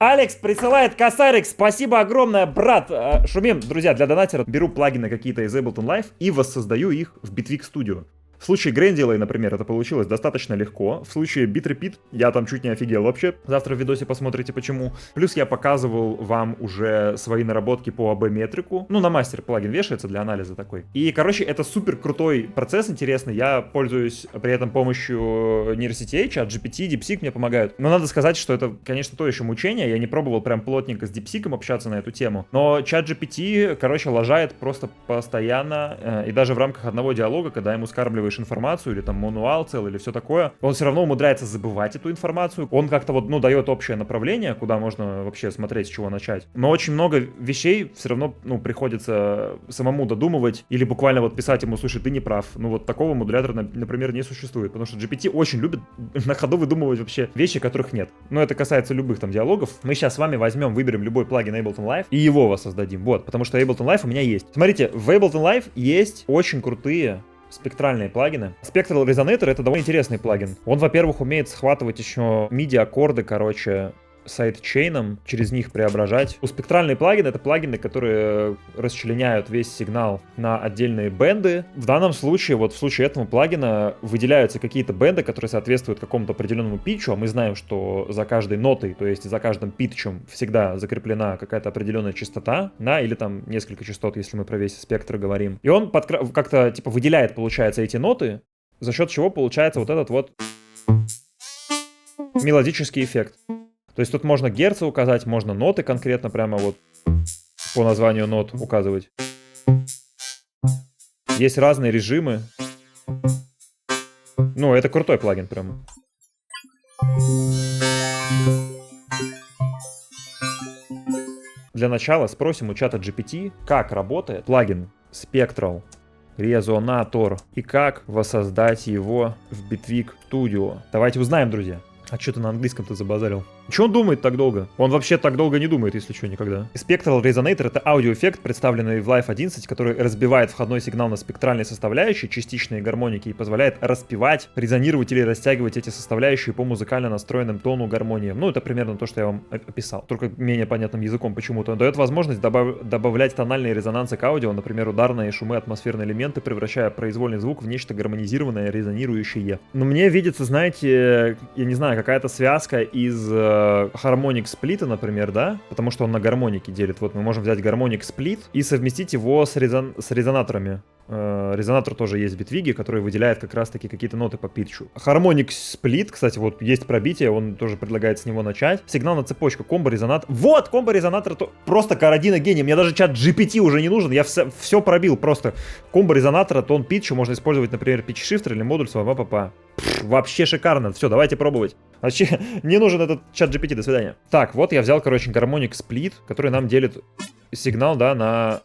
Алекс присылает косарик, спасибо огромное, брат. Шумим, друзья, для донатера беру плагины какие-то из Ableton Live и воссоздаю их в Bitwig Studio. В случае Grandially, например, это получилось достаточно легко. В случае BitRepeat я там чуть не офигел вообще. Завтра в видосе посмотрите почему. Плюс я показывал вам уже свои наработки по AB-метрику. Ну, на мастер плагин вешается для анализа такой. И, короче, это супер крутой процесс интересный. Я пользуюсь при этом помощью нейросетей, ChatGPT, DeepSeek мне помогают. Но надо сказать, что это, конечно, то еще мучение. Я не пробовал прям плотненько с DeepSeek общаться на эту тему. Но ChatGPT, короче, лажает просто постоянно. И даже в рамках одного диалога, когда ему скармливаешь информацию, или там мануал целый, или все такое, он все равно умудряется забывать эту информацию. Он как-то вот, ну, дает общее направление, куда можно вообще смотреть, с чего начать. Но очень много вещей все равно, ну, приходится самому додумывать, или буквально вот писать ему: слушай, ты не прав. Ну, вот такого модулятора, например, не существует, потому что GPT очень любит на ходу выдумывать вообще вещи, которых нет. Но это касается любых там диалогов. Мы сейчас с вами возьмем, выберем любой плагин Ableton Live и его воссоздадим. Вот, потому что Ableton Live у меня есть. Смотрите, в Ableton Live есть очень крутые спектральные плагины. Spectral Resonator — это довольно интересный плагин. Он, во-первых, умеет схватывать еще MIDI-аккорды, короче, сайдчейном, через них преображать. У спектральные плагины — это плагины, которые расчленяют весь сигнал на отдельные бенды. В данном случае, вот в случае этого плагина, выделяются какие-то бенды, которые соответствуют какому-то определенному питчу, а мы знаем, что за каждой нотой, то есть за каждым питчем всегда закреплена какая-то определенная частота, да, или там несколько частот, если мы про весь спектр говорим. И он как-то типа выделяет, получается, эти ноты, за счет чего получается вот этот вот мелодический эффект. То есть тут можно герцы указать, можно ноты конкретно прямо вот по названию нот указывать. Есть разные режимы. Ну, это крутой плагин прямо. Для начала спросим у чата GPT, как работает плагин Spectral Resonator и как воссоздать его в Bitwig Studio. Давайте узнаем, друзья. А что ты на английском-то забазарил? Чего он думает так долго? Он вообще так долго не думает, если что, никогда. Spectral Resonator — это аудиоэффект, представленный в Live 11, который разбивает входной сигнал на спектральные составляющие, частичные гармоники, и позволяет распевать, резонировать или растягивать эти составляющие по музыкально настроенным тону гармониям. Ну, это примерно то, что я вам описал. Только менее понятным языком почему-то. Он дает возможность добавлять тональные резонансы к аудио, например, ударные шумы, атмосферные элементы, превращая произвольный звук в нечто гармонизированное, резонирующее. Но мне видится, знаете, я не знаю, какая-то связка из гармоник сплита, например, да? Потому что он на гармонике делит. Вот мы можем взять гармоник сплит и совместить его с резонаторами. Резонатор тоже есть в Bitwig, который выделяет как раз-таки какие-то ноты по питчу. Harmonic Split, кстати, вот есть пробитие, он тоже предлагает с него начать. Сигнал на цепочку, комбо-резонатор. Вот, комбо-резонатор, просто Карадина гений. Мне даже чат GPT уже не нужен, я все пробил просто. Комбо-резонатора, тон питчу можно использовать, например, питч-шифтер или модуль своего папа. Вообще шикарно. Все, давайте пробовать. Вообще, не нужен этот чат GPT, до свидания. Так, вот я взял, короче, Harmonic Split, который нам делит сигнал, да, на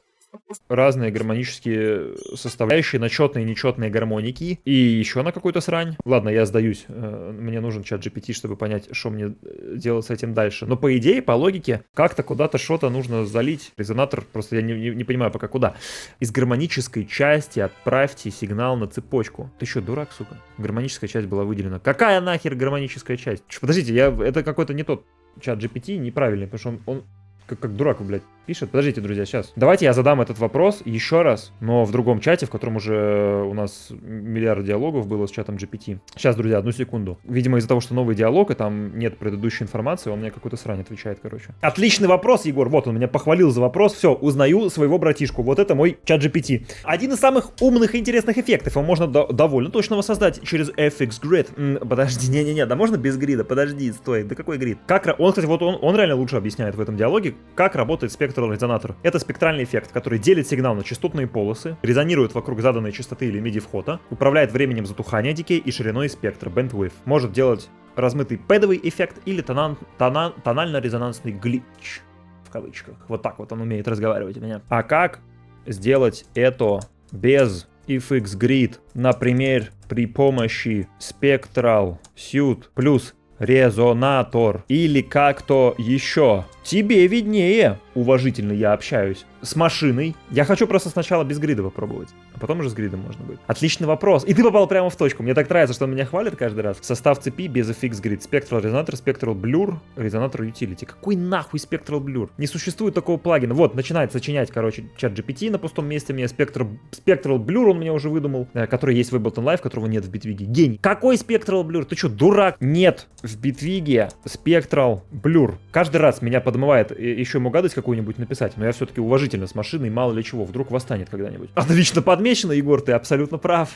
разные гармонические составляющие, на четные и нечетные гармоники и еще на какую-то срань. Ладно, я сдаюсь. Мне нужен чат GPT, чтобы понять, что мне делать с этим дальше. Но по идее, по логике, как-то куда-то что-то нужно залить. Резонатор, просто я не понимаю пока куда. Из гармонической части отправьте сигнал на цепочку. Ты что, дурак, сука? Гармоническая часть была выделена. Какая нахер гармоническая часть? Подождите, это какой-то не тот чат GPT, неправильный, потому что он как дурак, блядь, пишет. Подождите, друзья, сейчас. Давайте я задам этот вопрос еще раз, но в другом чате, в котором уже у нас миллиард диалогов было с чатом GPT. Сейчас, друзья, одну секунду. Видимо, из-за того, что новый диалог, и там нет предыдущей информации, он мне какую-то срань отвечает, короче. Отличный вопрос, Егор. Вот, он меня похвалил за вопрос. Все, узнаю своего братишку. Вот это мой чат GPT. Один из самых умных и интересных эффектов. Его можно довольно точно воссоздать через FX Grid. Подожди, не-не-не, да можно без грида? Подожди, стой. Да какой грид? Он, кстати, вот он реально лучше объясняет в этом диалоге, как работает Spectral Resonator. Это спектральный эффект, который делит сигнал на частотные полосы, резонирует вокруг заданной частоты или MIDI входа, управляет временем затухания дикей и шириной спектра bandwidth. Может делать размытый пэдовый эффект или тонально-резонансный глич, в кавычках. Вот так вот он умеет разговаривать у меня. А как сделать это без FX Grid, например, при помощи Spectral Suite плюс резонатор или как-то еще? Тебе виднее. уважительно я общаюсь с машиной. Я хочу просто сначала без грида попробовать, а потом уже с гридом можно будет. Отличный вопрос. И ты попал прямо в точку. Мне так нравится, что он меня хвалит каждый раз. Состав цепи без FX грид. Spectral резонатор, Spectral Blur, резонатор Utility. Какой нахуй Spectral Blur? Не существует такого плагина. Вот, начинает сочинять, короче, чат GPT на пустом месте. Мне Spectral Blur он мне уже выдумал, который есть в Ableton Live, которого нет в Bitwig. Гений. Какой Spectral Blur? Ты что, дурак? Нет в Bitwig Spectral Blur. Каждый раз меня подмывает еще ему гадость какую-нибудь написать, но я все-таки уважительно с машиной, мало ли чего, вдруг восстанет когда-нибудь. Отлично подмечено, Егор, ты абсолютно прав.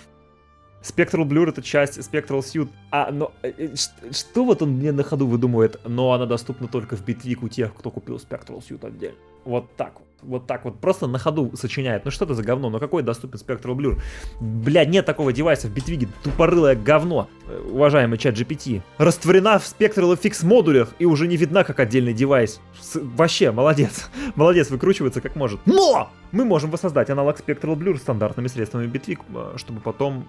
Spectral Blur — это часть Spectral Suite. Но что вот он мне на ходу выдумывает? Но она доступна только в Bitwig у тех, кто купил Spectral Suite отдельно. Вот так вот. Вот так вот. Просто на ходу сочиняет. Ну что это за говно? Ну какой доступен Spectral Blur? Бля, нет такого девайса в Bitwig. Тупорылое говно. Уважаемый чат GPT. Растворена в Spectral FX модулях и уже не видна как отдельный девайс. Вообще, молодец. Молодец, выкручивается как может. Но! Мы можем воссоздать аналог Spectral Blur стандартными средствами Bitwig, чтобы потом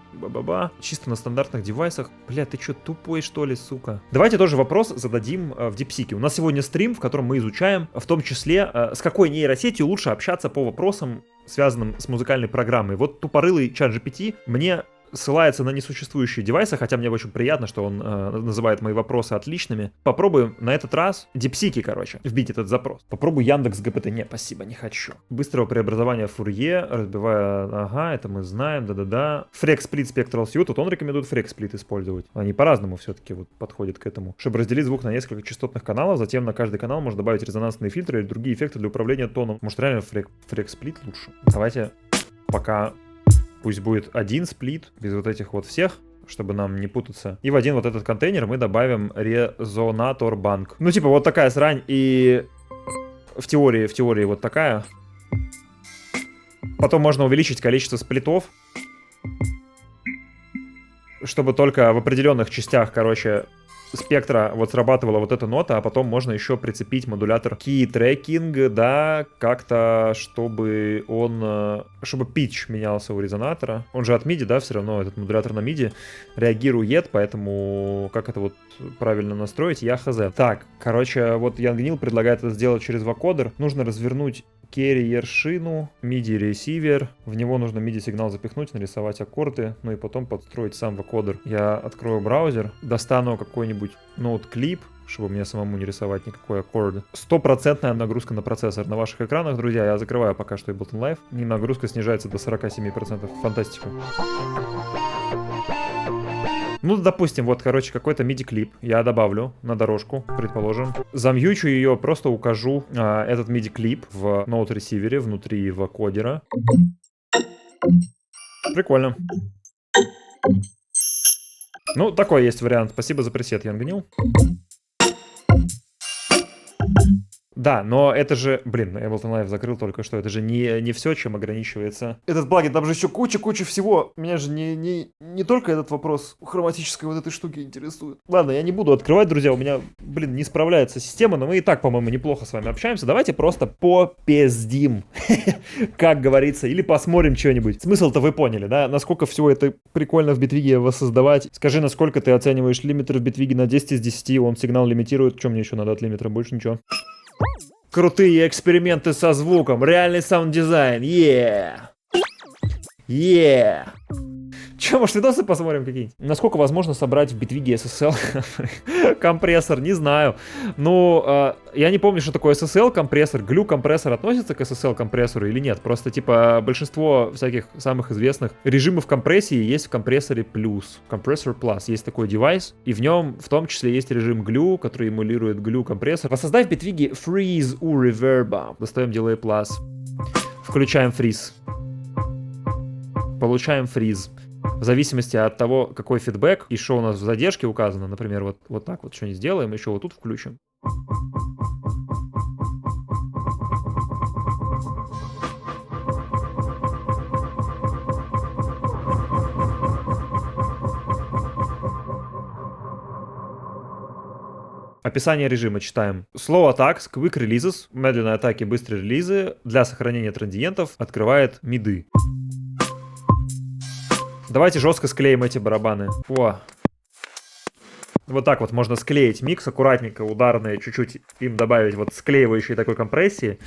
чисто на стандартных девайсах. Бля, ты чё, тупой что ли, сука? Давайте тоже вопрос зададим в DeepSeek. У нас сегодня стрим, в котором мы изучаем, в том числе, с какой нейросетью лучше общаться по вопросам, связанным с музыкальной программой. Вот тупорылый чат GPT мне ссылается на несуществующие девайсы, хотя мне очень приятно, что он называет мои вопросы отличными. Попробуем на этот раз DeepSeek, короче, вбить этот запрос. Попробую Яндекс ГПТ. Не, спасибо, не хочу. Быстрого преобразования Фурье, разбивая... Ага, это мы знаем, да-да-да. FrexSplit Spectral Suite, вот он рекомендует FrexSplit использовать. Они по-разному все-таки вот подходят к этому. Чтобы разделить звук на несколько частотных каналов, затем на каждый канал можно добавить резонансные фильтры или другие эффекты для управления тоном. Может, реально FrexSplit лучше? Давайте пока... Пусть будет один сплит, без вот этих вот всех, чтобы нам не путаться. И в один вот этот контейнер мы добавим резонатор банк. Ну, типа, вот такая срань. И в теории вот такая. Потом можно увеличить количество сплитов, чтобы только в определенных частях, короче, спектра вот срабатывала вот эта нота, а потом можно еще прицепить модулятор key tracking, да, как-то, чтобы он, чтобы pitch менялся у резонатора. Он же от MIDI, да, все равно этот модулятор на MIDI реагирует, поэтому как это вот правильно настроить, я хз. Так, короче, вот Янгнил предлагает это сделать через вокодер. Нужно развернуть керриер-шину, MIDI-ресивер. В него нужно MIDI-сигнал запихнуть, нарисовать аккорды, ну и потом подстроить сам вокодер. Я открою браузер, достану какой-нибудь ноут-клип, чтобы мне самому не рисовать никакой аккорд. 100% нагрузка на процессор на ваших экранах, друзья. Я закрываю пока что Ableton Live. И нагрузка снижается до 47%. Фантастика. Ну, допустим, вот, короче, какой-то MIDI-клип я добавлю на дорожку, предположим. Замьючу ее, просто укажу этот MIDI-клип в ноут-ресивере внутри вокодера. Прикольно. Ну, такой есть вариант. Спасибо за пресет, Янгнил. Да, но это же, блин, Ableton Live закрыл только что, это же не все, чем ограничивается. Этот плагин, там же еще куча всего. Меня же не только этот вопрос хроматической вот этой штуки интересует. Ладно, я не буду открывать, друзья, у меня, блин, не справляется система, но мы и так, по-моему, неплохо с вами общаемся. Давайте просто попиздим, как говорится, или посмотрим что-нибудь. Смысл-то вы поняли, да? Насколько все это прикольно в Bitwig воссоздавать. Скажи, насколько ты оцениваешь лимитер в Bitwig на 10 из 10, он сигнал лимитирует. Что мне еще надо от лимитера? Больше ничего. Крутые эксперименты со звуком, реальный саунд-дизайн, Че, может, видосы посмотрим какие-нибудь? Насколько возможно собрать в Bitwig SSL компрессор? Не знаю. Ну, я не помню, что такое SSL компрессор. Glue компрессор относится к SSL компрессору или нет? Просто, типа, большинство всяких самых известных режимов компрессии есть в компрессоре Plus. Компрессор Plus. Есть такой девайс, и в нем в том числе есть режим Glue, который эмулирует Glue компрессор. Воссоздай в Bitwig Freeze у Reverb. Достаем Delay Plus. Включаем Freeze. Получаем Freeze. В зависимости от того, какой фидбэк и что у нас в задержке указано, например, вот так вот что-нибудь сделаем, еще вот тут включим. Описание режима читаем. Slow attacks, quick releases, медленные атаки, быстрые релизы для сохранения транзиентов открывает миды. Давайте жестко склеим эти барабаны. О. Вот так вот можно склеить микс аккуратненько, ударные, чуть-чуть им добавить вот склеивающей такой компрессии.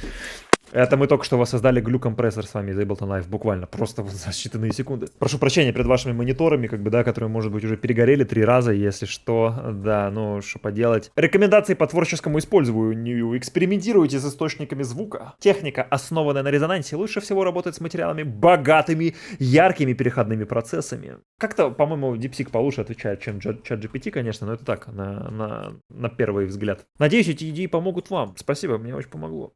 Это мы только что воссоздали глю-компрессор с вами из Ableton Live, буквально, просто вот за считанные секунды. Прошу прощения перед вашими мониторами, как бы, да, которые, может быть, уже перегорели 3 раза, если что, да, ну, что поделать. Рекомендации по творческому использованию. Экспериментируйте с источниками звука. Техника, основанная на резонансе, лучше всего работает с материалами богатыми, яркими переходными процессами. Как-то, по-моему, DeepSeek получше отвечает, чем ChatGPT, конечно, но это так, на первый взгляд. Надеюсь, эти идеи помогут вам. Спасибо, мне очень помогло.